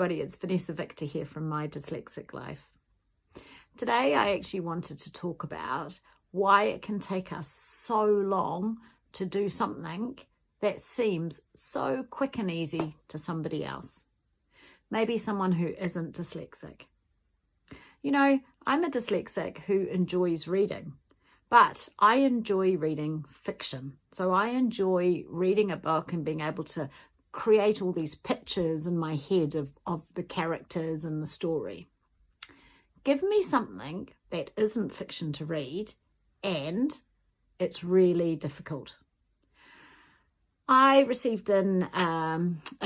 everybody, it's Vanessa Victor here from My Dyslexic Life. Today I actually wanted to talk about why it can take us so long to do something that seems so quick and easy to somebody else. Maybe someone who isn't dyslexic. You know, I'm a dyslexic who enjoys reading, but I enjoy reading fiction. So I enjoy reading a book and being able to create all these pictures in my head of the characters and the story. Give me something that isn't fiction to read and it's really difficult. I received a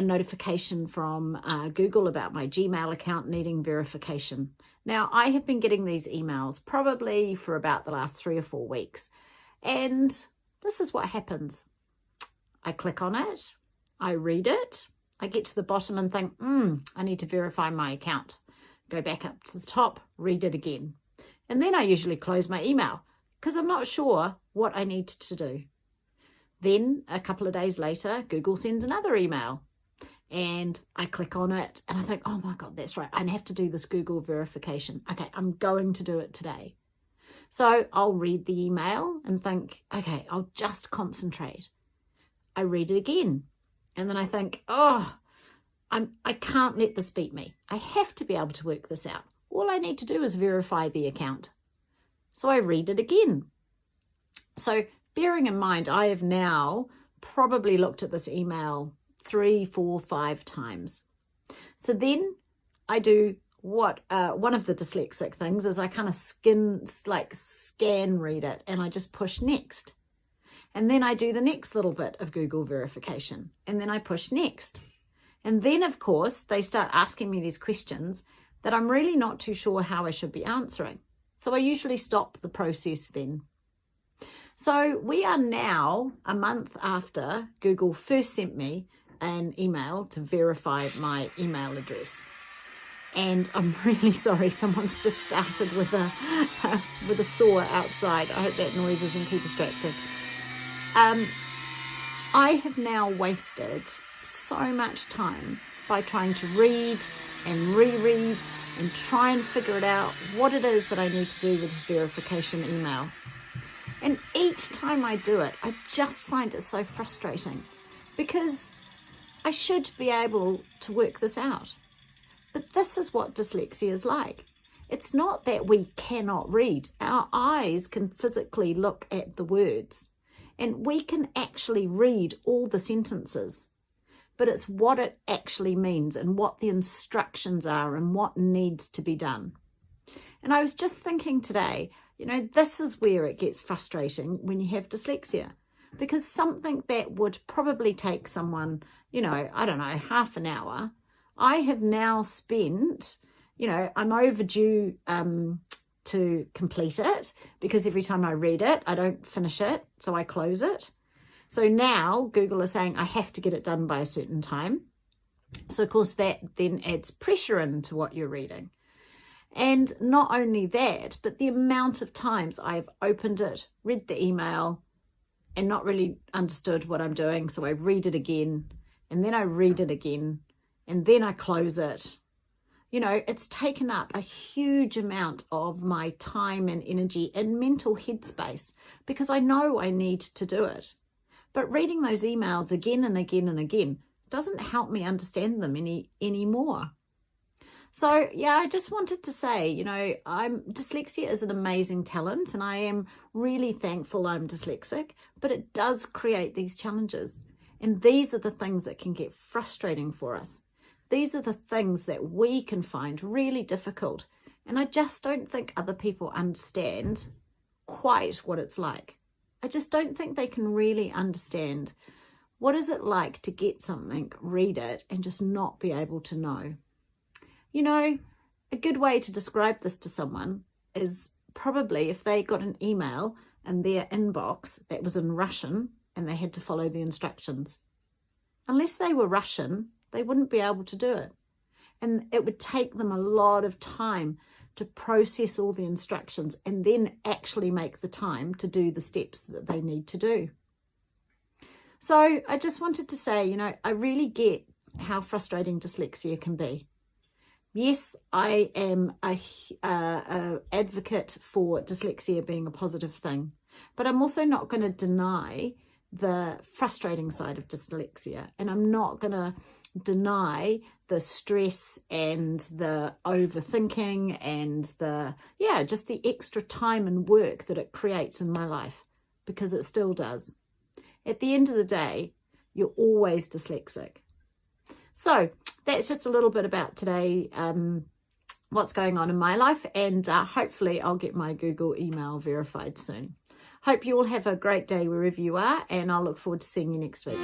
notification from Google about my Gmail account needing verification. Now, I have been getting these emails probably for about the last 3 or 4 weeks, and this is what happens. I click on it, I read it, I get to the bottom and think, I need to verify my account. Go back up to the top, read it again. And then I usually close my email because I'm not sure what I need to do. Then a couple of days later, Google sends another email and I click on it and I think, oh my God, that's right. I have to do this Google verification. Okay, I'm going to do it today. So I'll read the email and think, okay, I'll just concentrate. I read it again. And then I think, I can't let this beat me. I have to be able to work this out. All I need to do is verify the account. So I read it again. So bearing in mind, I have now probably looked at this email 3, 4, 5 times. So then I do what one of the dyslexic things is I kind of scan read it and I just push next. And then I do the next little bit of Google verification and then I push next. And then, of course, they start asking me these questions that I'm really not too sure how I should be answering. So I usually stop the process then. So we are now a month after Google first sent me an email to verify my email address. And I'm really sorry, someone's just started with a saw outside. I hope that noise isn't too distracting. I have now wasted so much time by trying to read and reread and try and figure it out what it is that I need to do with this verification email. And each time I do it, I just find it so frustrating because I should be able to work this out. But this is what dyslexia is like. It's not that we cannot read. Our eyes can physically look at the words and we can actually read all the sentences. But it's what it actually means and what the instructions are and what needs to be done. And I was just thinking today, you know, this is where it gets frustrating when you have dyslexia, because something that would probably take someone, you know, I don't know, half an hour, I have now spent, you know, I'm overdue to complete it because every time I read it, I don't finish it, so I close it. So now Google is saying I have to get it done by a certain time. So of course that then adds pressure into what you're reading. And not only that, but the amount of times I've opened it, read the email and not really understood what I'm doing. So I read it again and then I read it again and then I close it. You know, it's taken up a huge amount of my time and energy and mental headspace because I know I need to do it. But reading those emails again and again and again doesn't help me understand them anymore. So, yeah, I just wanted to say, you know, dyslexia is an amazing talent and I am really thankful I'm dyslexic, but it does create these challenges. And these are the things that can get frustrating for us. These are the things that we can find really difficult. And I just don't think other people understand quite what it's like. I just don't think they can really understand what is it like to get something, read it, and just not be able to know. You know, a good way to describe this to someone is probably if they got an email in their inbox that was in Russian and they had to follow the instructions. Unless they were Russian, they wouldn't be able to do it. And it would take them a lot of time to process all the instructions and then actually make the time to do the steps that they need to do. So I just wanted to say, you know, I really get how frustrating dyslexia can be. Yes, I am a advocate for dyslexia being a positive thing, but I'm also not going to deny the frustrating side of dyslexia, and I'm not going to deny the stress and the overthinking and just the extra time and work that it creates in my life, because it still does. At the end of the day, you're always dyslexic. So that's just a little bit about today, what's going on in my life, and hopefully I'll get my Google email verified soon. Hope you all have a great day wherever you are, and I'll look forward to seeing you next week.